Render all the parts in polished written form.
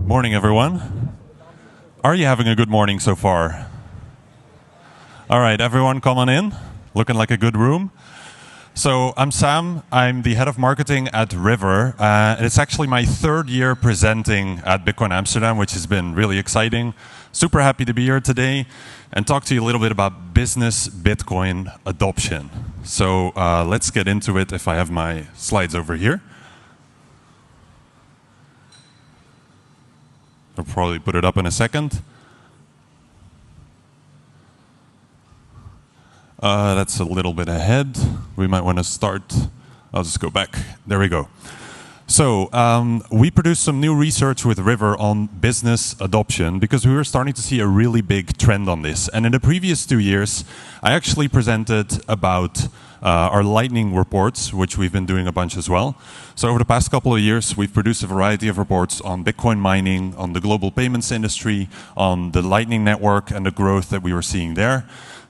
Morning, everyone. Are you having a good morning so far? All right, everyone, come on in. Looking like a good room. So I'm Sam. I'm the head of marketing at River. And it's actually my third year presenting at Bitcoin Amsterdam, which has been really exciting. Super happy to be here today and talk to you a little bit about business Bitcoin adoption. So let's get into it if I have my slides over here. I'll probably put it up in a second. That's a little bit ahead. We might want to start. I'll just go back. There we go. So we produced some new research with River on business adoption because we were starting to see a really big trend on this. And in the previous 2 years, I actually presented about our Lightning reports, which we've been doing a bunch as well. So over the past couple of years, we've produced a variety of reports on Bitcoin mining, on the global payments industry, on the Lightning network and the growth that we were seeing there.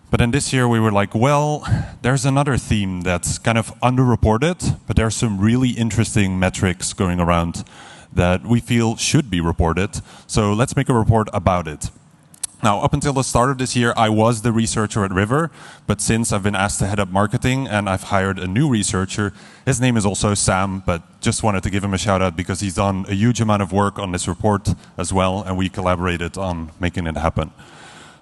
But then this year we were like, well, there's another theme that's kind of underreported, but there's some really interesting metrics going around that we feel should be reported. So let's make a report about it. Now, up until the start of this year, I was the researcher at River, but since I've been asked to head up marketing and I've hired a new researcher, his name is also Sam, but just wanted to give him a shout out because he's done a huge amount of work on this report as well, and we collaborated on making it happen.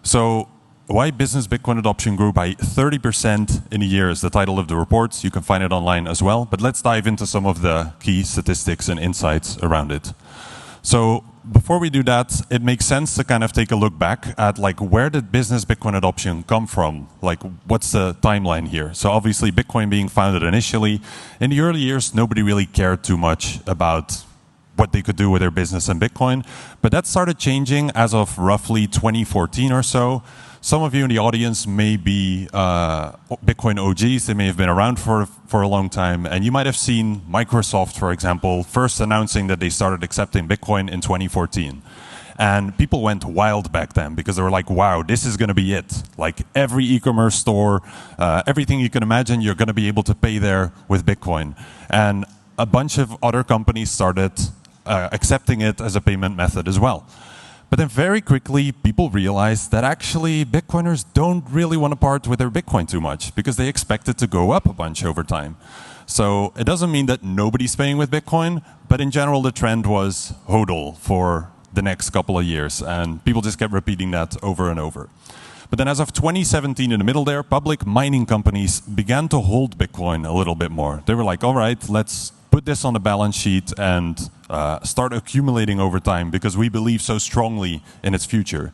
So why business Bitcoin adoption grew by 30% in a year is the title of the report. You can find it online as well, but let's dive into some of the key statistics and insights around it. So before we do that, it makes sense to kind of take a look back at like where did business Bitcoin adoption come from? Like what's the timeline here? So obviously Bitcoin being founded initially, in the early years nobody really cared too much about what they could do with their business and Bitcoin, but that started changing as of roughly 2014 or so. Some of you in the audience may be Bitcoin OGs. They may have been around for a long time. And you might have seen Microsoft, for example, first announcing that they started accepting Bitcoin in 2014. And people went wild back then because they were like, wow, this is going to be it. Like every e-commerce store, everything you can imagine, you're going to be able to pay there with Bitcoin. And a bunch of other companies started accepting it as a payment method as well. But then very quickly, people realized that actually Bitcoiners don't really want to part with their Bitcoin too much because they expect it to go up a bunch over time. So it doesn't mean that nobody's paying with Bitcoin, but in general, the trend was HODL for the next couple of years. And people just kept repeating that over and over. But then as of 2017, in the middle there, public mining companies began to hold Bitcoin a little bit more. They were like, all right, let's put this on the balance sheet and start accumulating over time because we believe so strongly in its future.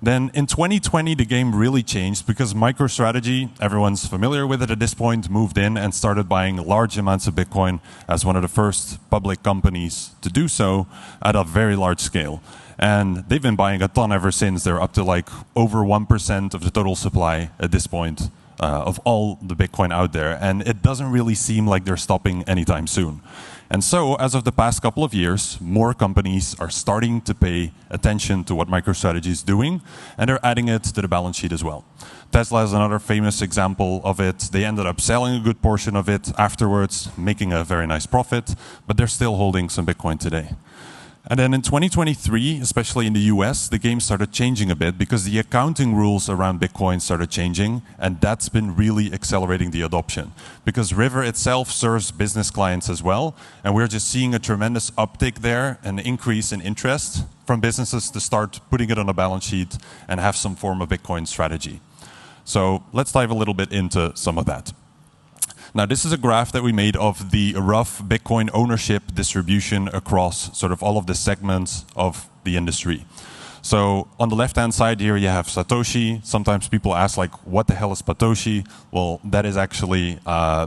Then in 2020, the game really changed because MicroStrategy, everyone's familiar with it at this point, moved in and started buying large amounts of Bitcoin as one of the first public companies to do so at a very large scale. And they've been buying a ton ever since. They're up to like over 1% of the total supply at this point of all the Bitcoin out there. And it doesn't really seem like they're stopping anytime soon. And so, as of the past couple of years, more companies are starting to pay attention to what MicroStrategy is doing, and they're adding it to the balance sheet as well. Tesla is another famous example of it. They ended up selling a good portion of it afterwards, making a very nice profit, but they're still holding some Bitcoin today. And then in 2023, especially in the US, the game started changing a bit because the accounting rules around Bitcoin started changing, and that's been really accelerating the adoption. Because River itself serves business clients as well, and we're just seeing a tremendous uptick there, an increase in interest from businesses to start putting it on a balance sheet and have some form of Bitcoin strategy. So let's dive a little bit into some of that. Now, this is a graph that we made of the rough Bitcoin ownership distribution across sort of all of the segments of the industry. So on the left-hand side here, you have Satoshi. Sometimes people ask, like, what the hell is Satoshi? Well, that is actually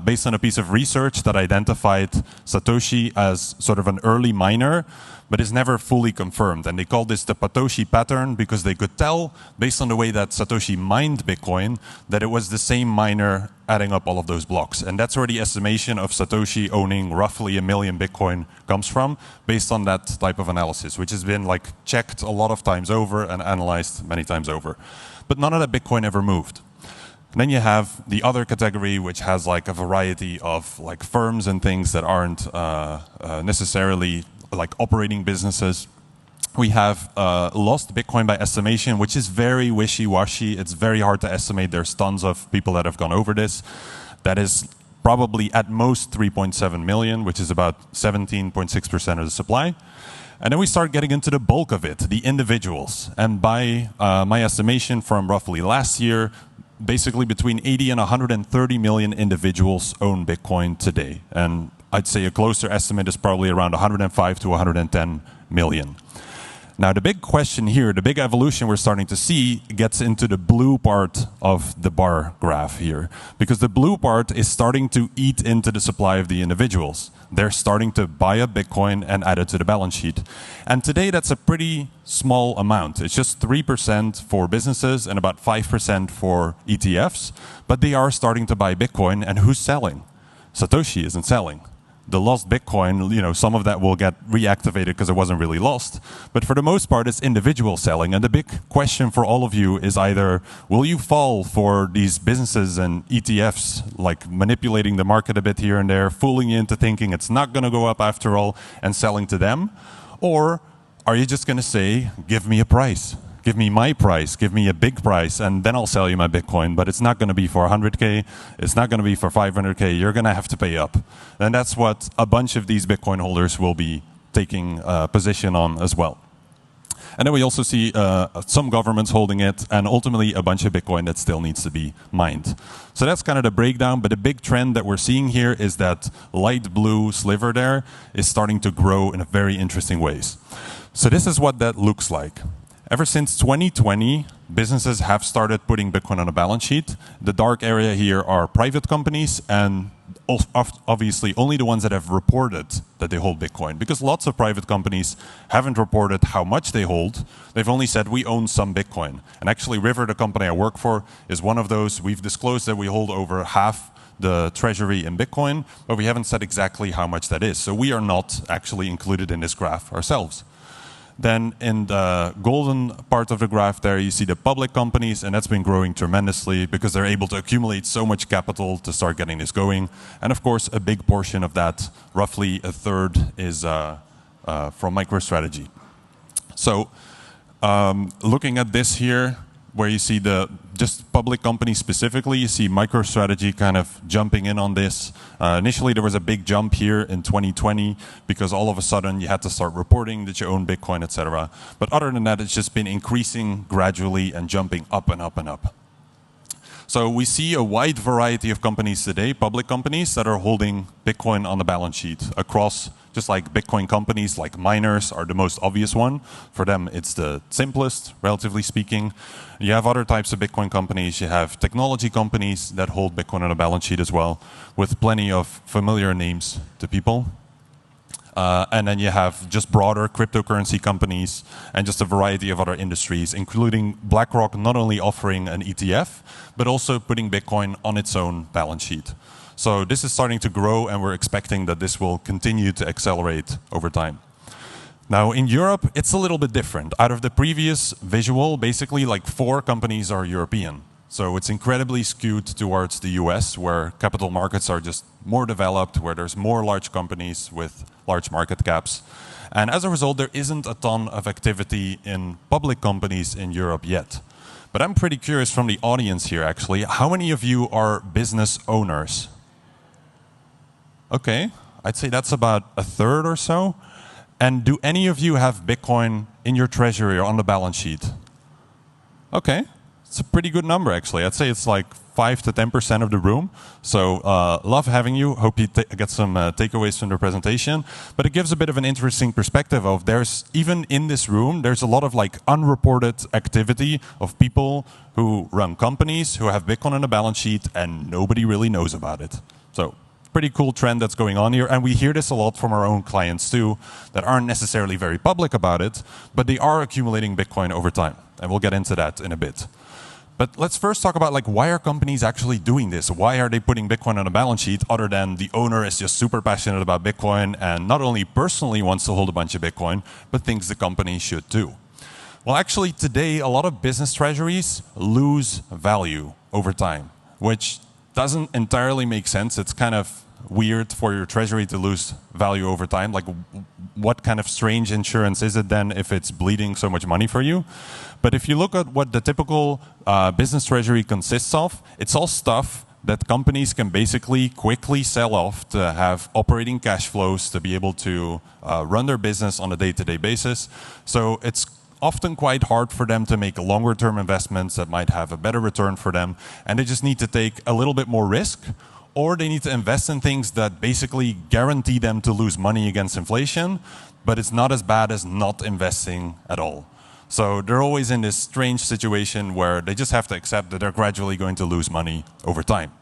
based on a piece of research that identified Satoshi as sort of an early miner, but it's never fully confirmed. And they call this the Satoshi pattern because they could tell, based on the way that Satoshi mined Bitcoin, that it was the same miner adding up all of those blocks. And that's where the estimation of Satoshi owning roughly 1 million Bitcoin comes from, based on that type of analysis, which has been like checked a lot of times over and analyzed many times over. But none of that Bitcoin ever moved. And then you have the other category, which has like a variety of like firms and things that aren't necessarily like operating businesses. we have lost Bitcoin by estimation, which is very wishy-washy. It's very hard to estimate. There's tons of people that have gone over this. That is probably at most 3.7 million, which is about 17.6% of the supply. And then we start getting into the bulk of it, the individuals. And by my estimation from roughly last year, basically between 80 and 130 million individuals own Bitcoin today. And I'd say a closer estimate is probably around 105 to 110 million. Now, the big question here, the big evolution we're starting to see gets into the blue part of the bar graph here. Because the blue part is starting to eat into the supply of the individuals. They're starting to buy up Bitcoin and add it to the balance sheet. And today, that's a pretty small amount. It's just 3% for businesses and about 5% for ETFs. But they are starting to buy Bitcoin. And who's selling? Satoshi isn't selling. The lost Bitcoin, you know, some of that will get reactivated because it wasn't really lost. But for the most part, it's individual selling. And the big question for all of you is either, will you fall for these businesses and ETFs, like manipulating the market a bit here and there, fooling you into thinking it's not going to go up after all, and selling to them? Or are you just going to say, give me a price? Give me my price, give me a big price, and then I'll sell you my Bitcoin. But it's not going to be for 100K, it's not going to be for 500K, you're going to have to pay up. And that's what a bunch of these Bitcoin holders will be taking a position on as well. And then we also see some governments holding it, and ultimately a bunch of Bitcoin that still needs to be mined. So that's kind of the breakdown, but the big trend that we're seeing here is that light blue sliver there is starting to grow in very interesting ways. So this is what that looks like. Ever since 2020, businesses have started putting Bitcoin on a balance sheet. The dark area here are private companies, and obviously only the ones that have reported that they hold Bitcoin. Because lots of private companies haven't reported how much they hold. They've only said, we own some Bitcoin. And actually, River, the company I work for, is one of those. We've disclosed that we hold over half the Treasury in Bitcoin, but we haven't said exactly how much that is. So we are not actually included in this graph ourselves. Then in the golden part of the graph there, you see the public companies, and that's been growing tremendously because they're able to accumulate so much capital to start getting this going. And of course, a big portion of that, roughly a third, is from MicroStrategy. So looking at this here, where you see the just public companies specifically, you see MicroStrategy kind of jumping in on this. Initially, there was a big jump here in 2020 because all of a sudden you had to start reporting that you own Bitcoin, etc. But other than that, it's just been increasing gradually and jumping up and up and up. So we see a wide variety of companies today, public companies, that are holding Bitcoin on the balance sheet across, just like Bitcoin companies, like miners are the most obvious one. For them, it's the simplest, relatively speaking. You have other types of Bitcoin companies. You have technology companies that hold Bitcoin on a balance sheet as well, with plenty of familiar names to people. And then you have just broader cryptocurrency companies and just a variety of other industries, including BlackRock not only offering an ETF, but also putting Bitcoin on its own balance sheet. So this is starting to grow, and we're expecting that this will continue to accelerate over time. Now, in Europe, it's a little bit different. Out of the previous visual, basically like 4 companies are European. So it's incredibly skewed towards the US, where capital markets are just more developed, where there's more large companies with large market caps. And as a result, there isn't a ton of activity in public companies in Europe yet. But I'm pretty curious from the audience here, actually, how many of you are business owners? Okay, I'd say that's about a third or so. And do any of you have Bitcoin in your treasury or on the balance sheet? Okay. It's a pretty good number, actually. I'd say it's like 5 to 10% of the room. So love having you. Hope you get some takeaways from the presentation. But it gives a bit of an interesting perspective of there's, even in this room, there's a lot of like unreported activity of people who run companies who have Bitcoin on the balance sheet and nobody really knows about it. So pretty cool trend that's going on here. And we hear this a lot from our own clients too, that aren't necessarily very public about it, but they are accumulating Bitcoin over time. And we'll get into that in a bit. But let's first talk about, like, why are companies actually doing this? Why are they putting Bitcoin on a balance sheet other than the owner is just super passionate about Bitcoin and not only personally wants to hold a bunch of Bitcoin, but thinks the company should too? Well, actually today, a lot of business treasuries lose value over time, which doesn't entirely make sense. It's kind of weird for your treasury to lose value over time? Like, what kind of strange insurance is it then if it's bleeding so much money for you? But if you look at what the typical business treasury consists of, it's all stuff that companies can basically quickly sell off to have operating cash flows to be able to run their business on a day-to-day basis. So it's often quite hard for them to make longer-term investments that might have a better return for them, and they just need to take a little bit more risk, or they need to invest in things that basically guarantee them to lose money against inflation, but it's not as bad as not investing at all. So they're always in this strange situation where they just have to accept that they're gradually going to lose money over time.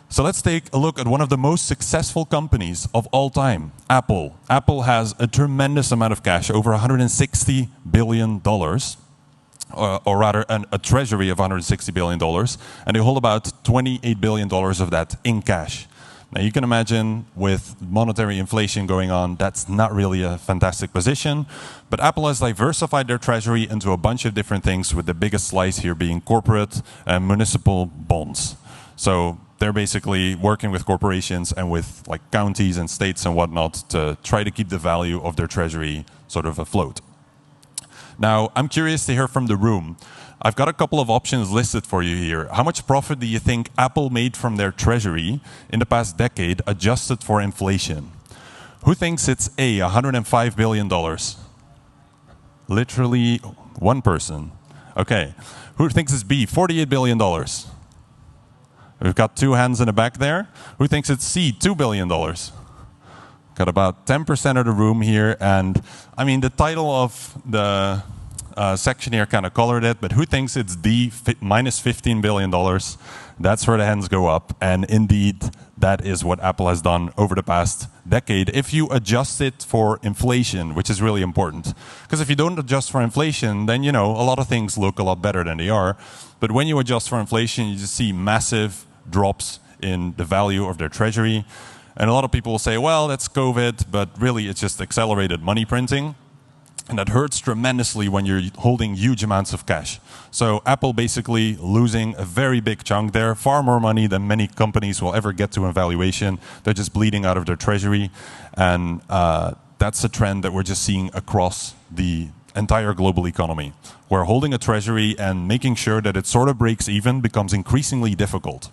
So let's take a look at one of the most successful companies of all time, Apple. Apple has a tremendous amount of cash, over $160 billion, or rather a treasury of $160 billion, and they hold about $28 billion of that in cash. Now you can imagine with monetary inflation going on, that's not really a fantastic position, but Apple has diversified their treasury into a bunch of different things, with the biggest slice here being corporate and municipal bonds. So they're basically working with corporations and with like counties and states and whatnot to try to keep the value of their treasury sort of afloat. Now, I'm curious to hear from the room. I've got a couple of options listed for you here. How much profit do you think Apple made from their treasury in the past decade, adjusted for inflation? Who thinks it's A, $105 billion? Literally one person. Okay. Who thinks it's B, $48 billion? We've got two hands in the back there. Who thinks it's C, $2 billion? Got about 10% of the room here, and I mean, the title of the section here kind of colored it, but who thinks it's D, minus $15 billion? That's where the hands go up, and indeed, that is what Apple has done over the past decade, if you adjust it for inflation, which is really important. Because if you don't adjust for inflation, then, you know, a lot of things look a lot better than they are. But when you adjust for inflation, you just see massive drops in the value of their treasury. And a lot of people will say, well, that's COVID, but really it's just accelerated money printing. And that hurts tremendously when you're holding huge amounts of cash. So Apple basically losing a very big chunk there, far more money than many companies will ever get to in valuation. They're just bleeding out of their treasury. And that's a trend that we're just seeing across the entire global economy, where holding a treasury and making sure that it sort of breaks even becomes increasingly difficult.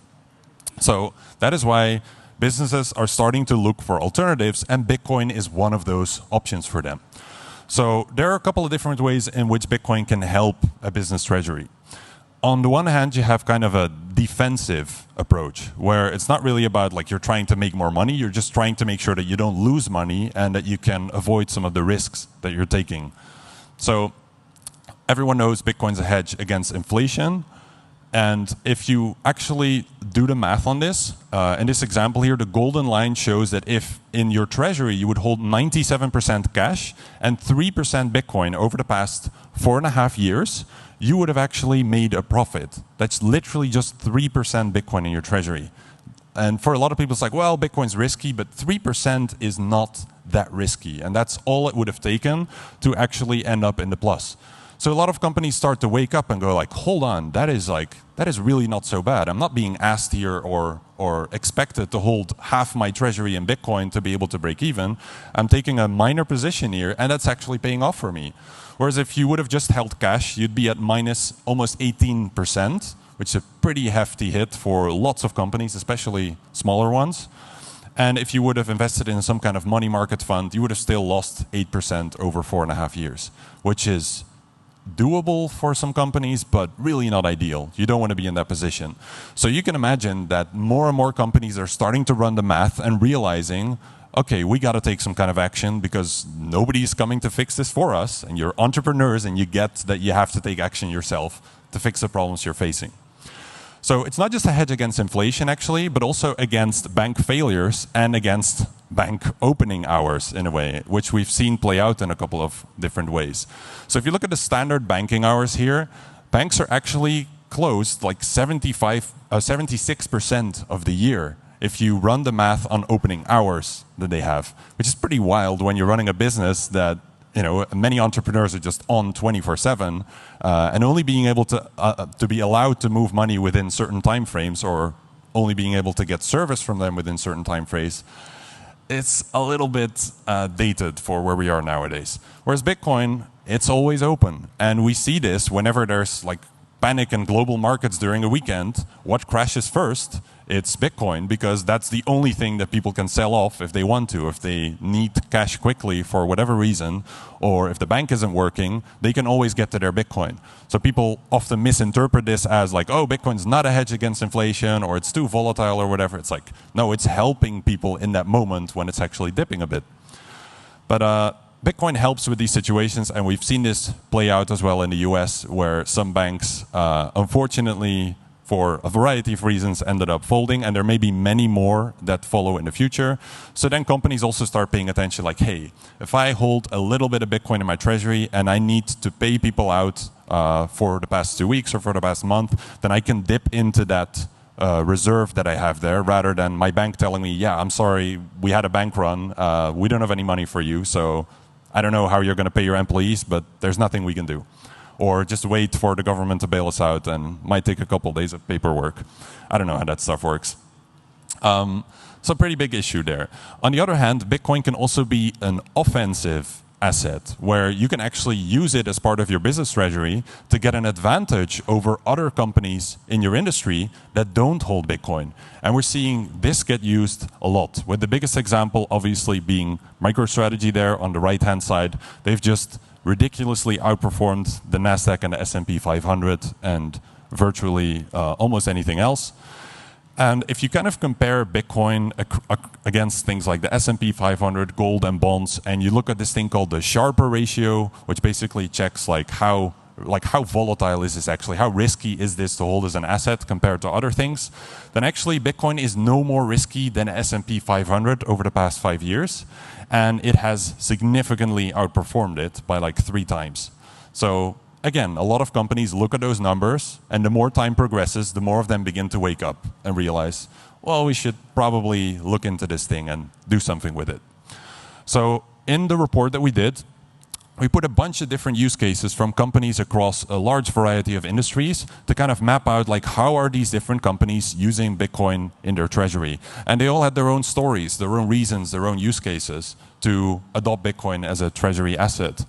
So that is why businesses are starting to look for alternatives, and Bitcoin is one of those options for them. So there are a couple of different ways in which Bitcoin can help a business treasury. On the one hand, you have kind of a defensive approach, where it's not really about like you're trying to make more money, you're just trying to make sure that you don't lose money and that you can avoid some of the risks that you're taking. So everyone knows Bitcoin's a hedge against inflation. And if you actually do the math on this, in this example here, the golden line shows that if in your treasury you would hold 97% cash and 3% Bitcoin over the past 4.5 years, you would have actually made a profit. That's literally just 3% Bitcoin in your treasury. And for a lot of people, it's like, well, Bitcoin's risky, but 3% is not that risky. And that's all it would have taken to actually end up in the plus. So a lot of companies start to wake up and go like, hold on, that is really not so bad. I'm not being asked here or expected to hold half my treasury in Bitcoin to be able to break even. I'm taking a minor position here, and that's actually paying off for me. Whereas if you would have just held cash, you'd be at minus almost 18%, which is a pretty hefty hit for lots of companies, especially smaller ones. And if you would have invested in some kind of money market fund, you would have still lost 8% over 4.5 years, which is doable for some companies, but really not ideal. You don't want to be in that position. So you can imagine that more and more companies are starting to run the math and realizing, okay, we got to take some kind of action because nobody's coming to fix this for us. And you're entrepreneurs and you get that you have to take action yourself to fix the problems you're facing. So it's not just a hedge against inflation, actually, but also against bank failures and against bank opening hours, in a way, which we've seen play out in a couple of different ways. So if you look at the standard banking hours here, banks are actually closed like 76% of the year if you run the math on opening hours that they have, which is pretty wild when you're running a business that, you know, many entrepreneurs are just on 24/7, and only being able to be allowed to move money within certain time frames or only being able to get service from them within certain time frames, it's a little bit dated for where we are nowadays. Whereas Bitcoin, it's always open. And we see this whenever there's like panic in global markets during a weekend. What crashes first? It's Bitcoin, because that's the only thing that people can sell off if they want to. If they need cash quickly for whatever reason, or if the bank isn't working, they can always get to their Bitcoin. So people often misinterpret this as like, oh, Bitcoin's not a hedge against inflation, or it's too volatile or whatever. It's like, no, it's helping people in that moment when it's actually dipping a bit. But Bitcoin helps with these situations, and we've seen this play out as well in the US, where some banks, unfortunately, for a variety of reasons, ended up folding, and there may be many more that follow in the future. So then companies also start paying attention, like, hey, if I hold a little bit of Bitcoin in my treasury and I need to pay people out for the past 2 weeks or for the past month, then I can dip into that reserve that I have there, rather than my bank telling me, yeah, I'm sorry, we had a bank run, we don't have any money for you, so I don't know how you're going to pay your employees, but there's nothing we can do. Or just wait for the government to bail us out, and might take a couple of days of paperwork. I don't know how that stuff works. So pretty big issue there. On the other hand, Bitcoin can also be an offensive asset, where you can actually use it as part of your business treasury to get an advantage over other companies in your industry that don't hold Bitcoin. And we're seeing this get used a lot, with the biggest example obviously being MicroStrategy there on the right-hand side. They've just ridiculously outperformed the Nasdaq and the S&P 500 and virtually almost anything else. And if you kind of compare Bitcoin against things like the S&P 500, gold, and bonds, and you look at this thing called the Sharper ratio, which basically checks how volatile is this actually, how risky is this to hold as an asset compared to other things, then actually Bitcoin is no more risky than S&P 500 over the past 5 years. And it has significantly outperformed it by like 3 times. So again, a lot of companies look at those numbers, and the more time progresses, the more of them begin to wake up and realize, well, we should probably look into this thing and do something with it. So in the report that we did, we put a bunch of different use cases from companies across a large variety of industries to kind of map out like how are these different companies using Bitcoin in their treasury. And they all had their own stories, their own reasons, their own use cases to adopt Bitcoin as a treasury asset.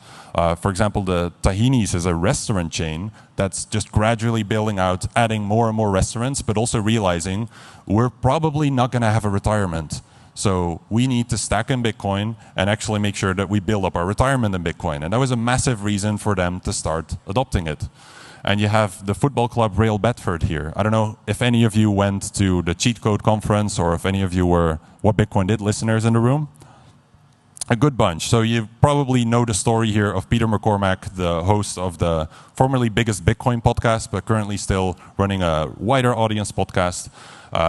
For example, the Tahini's is a restaurant chain that's just gradually building out, adding more and more restaurants, but also realizing we're probably not going to have a retirement. So we need to stack in Bitcoin and actually make sure that we build up our retirement in Bitcoin. And that was a massive reason for them to start adopting it. And you have the football club Real Bedford here. I don't know if any of you went to the Cheat Code conference, or if any of you were What Bitcoin Did listeners in the room. A good bunch. So you probably know the story here of Peter McCormack, the host of the formerly biggest Bitcoin podcast, but currently still running a wider audience podcast.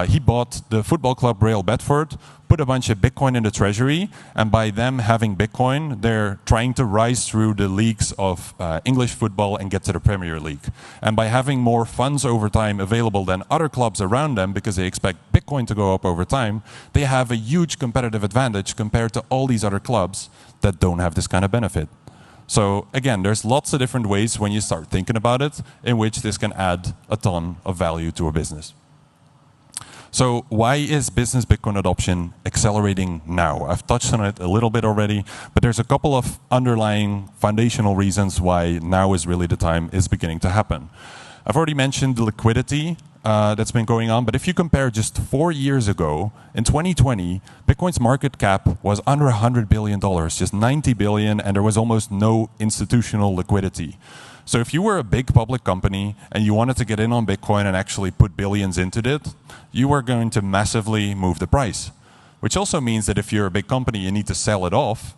He bought the football club Real Bedford, put a bunch of Bitcoin in the treasury, and by them having Bitcoin, they're trying to rise through the leagues of English football and get to the Premier League. And by having more funds over time available than other clubs around them, because they expect Bitcoin to go up over time, they have a huge competitive advantage compared to all these other clubs that don't have this kind of benefit. So again, there's lots of different ways when you start thinking about it in which this can add a ton of value to a business. So why is business Bitcoin adoption accelerating now? I've touched on it a little bit already, but there's a couple of underlying foundational reasons why now is really the time it's beginning to happen. I've already mentioned the liquidity that's been going on, but if you compare just 4 years ago, in 2020, Bitcoin's market cap was under $100 billion, just 90 billion, and there was almost no institutional liquidity. So if you were a big public company and you wanted to get in on Bitcoin and actually put billions into it, you were going to massively move the price. Which also means that if you're a big company, you need to sell it off,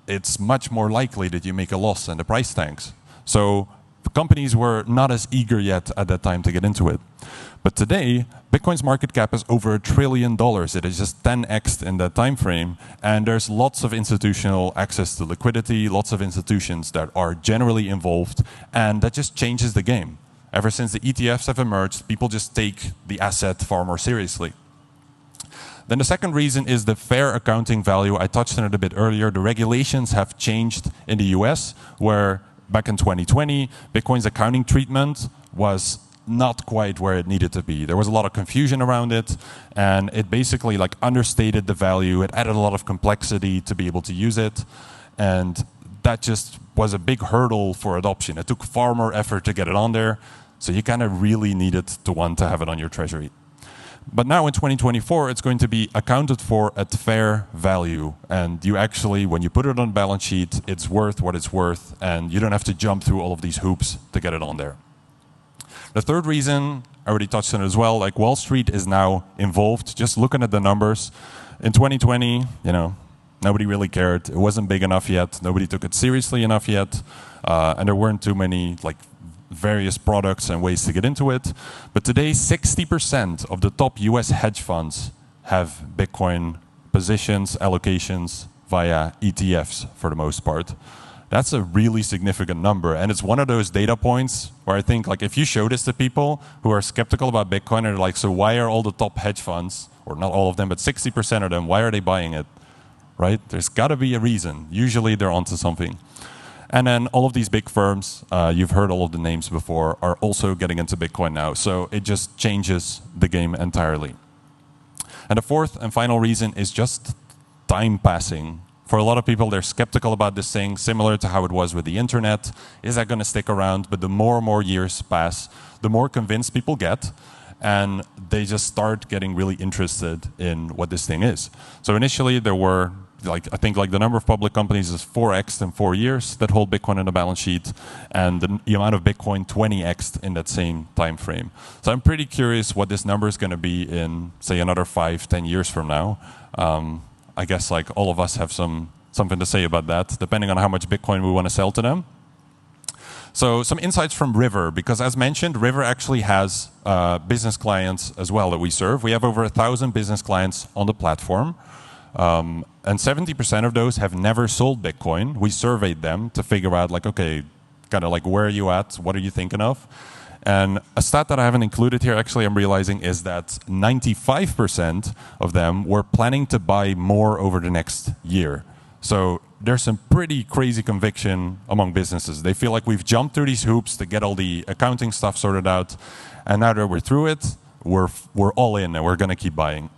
it's much more likely that you make a loss and the price tanks. So companies were not as eager yet at that time to get into it. But today, Bitcoin's market cap is over $1 trillion. It is just 10x in that time frame. And there's lots of institutional access to liquidity, lots of institutions that are generally involved, and that just changes the game. Ever since the ETFs have emerged, people just take the asset far more seriously. Then the second reason is the fair accounting value. I touched on it a bit earlier. The regulations have changed in the US, where back in 2020, Bitcoin's accounting treatment was not quite where it needed to be. There was a lot of confusion around it, and it basically like understated the value. It added a lot of complexity to be able to use it, and that just was a big hurdle for adoption. It took far more effort to get it on there, so you kind of really needed to want to have it on your treasury. But now in 2024, it's going to be accounted for at fair value. And you actually, when you put it on balance sheet, it's worth what it's worth, and you don't have to jump through all of these hoops to get it on there. The third reason, I already touched on it as well, like Wall Street is now involved. Just looking at the numbers, in 2020, nobody really cared. It wasn't big enough yet. Nobody took it seriously enough yet. And there weren't too many various products and ways to get into it. But today, 60% of the top US hedge funds have Bitcoin positions, allocations via ETFs for the most part. That's a really significant number. And it's one of those data points where I think if you show this to people who are skeptical about Bitcoin, and they're like, so why are all the top hedge funds, or not all of them, but 60% of them, why are they buying it? Right? There's got to be a reason. Usually they're onto something. And then all of these big firms, you've heard all of the names before, are also getting into Bitcoin now. So it just changes the game entirely. And the fourth and final reason is just time passing. For a lot of people, they're skeptical about this thing, similar to how it was with the internet. Is that going to stick around? But the more and more years pass, the more convinced people get. And they just start getting really interested in what this thing is. So initially, there were I think the number of public companies is 4x'd in 4 years that hold Bitcoin on the balance sheet, and the amount of Bitcoin 20x'd in that same time frame. So I'm pretty curious what this number is going to be in, say, another 5-10 years from now. I guess all of us have something to say about that, depending on how much Bitcoin we want to sell to them. So some insights from River, because as mentioned, River actually has business clients as well that we serve. We have over 1,000 business clients on the platform. And 70% of those have never sold Bitcoin. We surveyed them to figure out okay, kind of where are you at? What are you thinking of? And a stat that I haven't included here, actually, I'm realizing, is that 95% of them were planning to buy more over the next year. So there's some pretty crazy conviction among businesses. They feel like we've jumped through these hoops to get all the accounting stuff sorted out. And now that we're through it, we're all in and we're going to keep buying.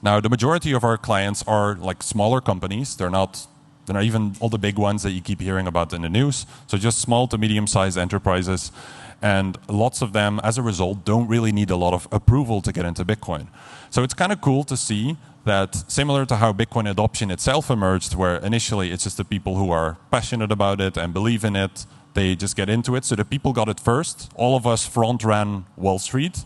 Now, the majority of our clients are smaller companies. They're not even all the big ones that you keep hearing about in the news. So just small to medium-sized enterprises. And lots of them, as a result, don't really need a lot of approval to get into Bitcoin. So it's kind of cool to see that, similar to how Bitcoin adoption itself emerged, where initially it's just the people who are passionate about it and believe in it, they just get into it. So the people got it first. All of us front-ran Wall Street.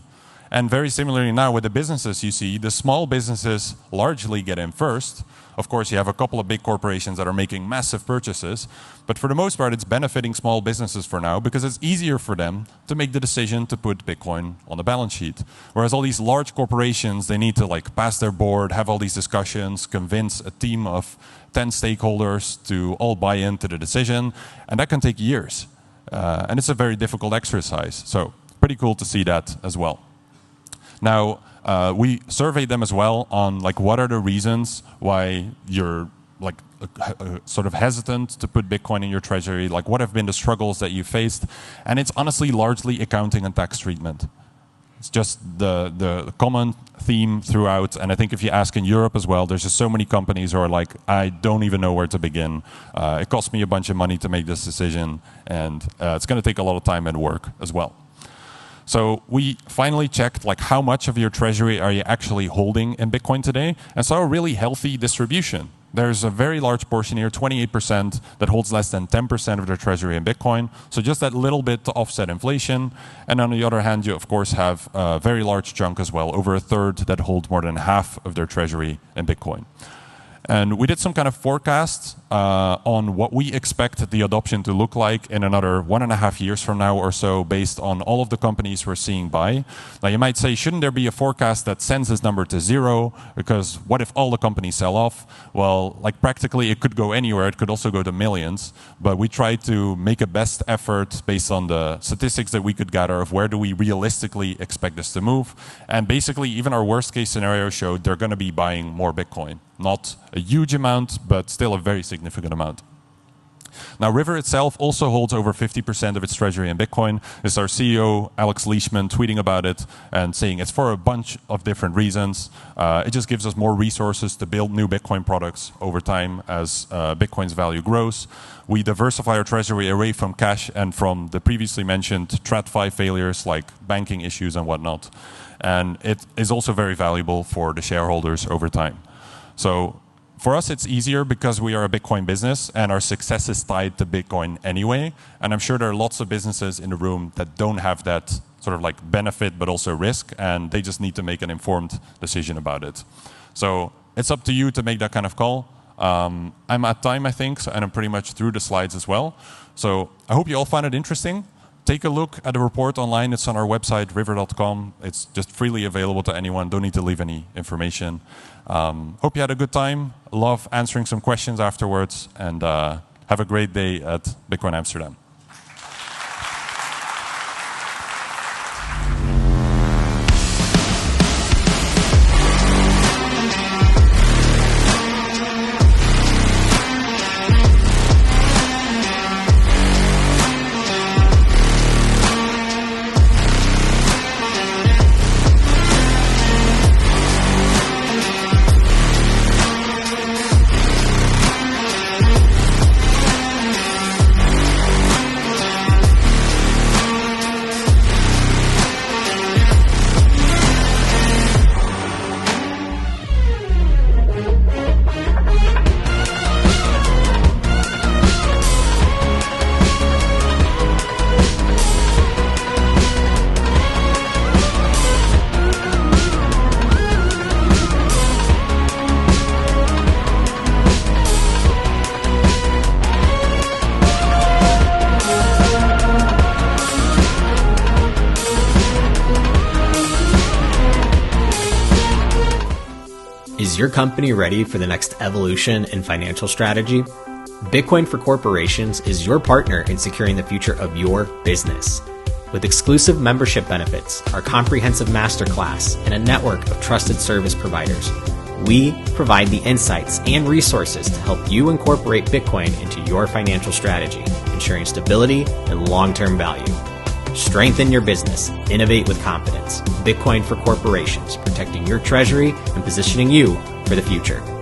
And very similarly now with the businesses, you see the small businesses largely get in first. Of course, you have a couple of big corporations that are making massive purchases. But for the most part, it's benefiting small businesses for now because it's easier for them to make the decision to put Bitcoin on the balance sheet. Whereas all these large corporations, they need to pass their board, have all these discussions, convince a team of 10 stakeholders to all buy into the decision. And that can take years. And it's a very difficult exercise. So pretty cool to see that as well. Now, we surveyed them as well on what are the reasons why you're sort of hesitant to put Bitcoin in your treasury, what have been the struggles that you faced, and it's honestly largely accounting and tax treatment. It's just the common theme throughout, and I think if you ask in Europe as well, there's just so many companies who are I don't even know where to begin. It cost me a bunch of money to make this decision, and it's going to take a lot of time and work as well. So we finally checked how much of your treasury are you actually holding in Bitcoin today, and saw a really healthy distribution. There's a very large portion here, 28%, that holds less than 10% of their treasury in Bitcoin. So just that little bit to offset inflation. And on the other hand, you of course have a very large chunk as well, over a third, that hold more than half of their treasury in Bitcoin. And we did some kind of forecast on what we expect the adoption to look like in another 1.5 years from now or so, based on all of the companies we're seeing buy. Now you might say, shouldn't there be a forecast that sends this number to zero? Because what if all the companies sell off? Well, practically it could go anywhere. It could also go to millions. But we tried to make a best effort based on the statistics that we could gather of where do we realistically expect this to move. And basically, even our worst case scenario showed they're going to be buying more Bitcoin. Not a huge amount, but still a very significant amount. Now, River itself also holds over 50% of its treasury in Bitcoin. It's our CEO, Alex Leishman, tweeting about it and saying it's for a bunch of different reasons. It just gives us more resources to build new Bitcoin products over time as Bitcoin's value grows. We diversify our treasury away from cash and from the previously mentioned TradFi failures like banking issues and whatnot. And it is also very valuable for the shareholders over time. So for us, it's easier because we are a Bitcoin business and our success is tied to Bitcoin anyway. And I'm sure there are lots of businesses in the room that don't have that sort of like benefit, but also risk, and they just need to make an informed decision about it. So it's up to you to make that kind of call. I'm at time, I think, and I'm pretty much through the slides as well. So I hope you all find it interesting. Take a look at the report online. It's on our website, river.com. It's just freely available to anyone. Don't need to leave any information. Hope you had a good time. Love answering some questions afterwards. And have a great day at Bitcoin Amsterdam. Is your company ready for the next evolution in financial strategy? Bitcoin for Corporations is your partner in securing the future of your business. With exclusive membership benefits, our comprehensive masterclass, and a network of trusted service providers, we provide the insights and resources to help you incorporate Bitcoin into your financial strategy, ensuring stability and long-term value. Strengthen your business. Innovate with confidence. Bitcoin for Corporations, protecting your treasury and positioning you for the future.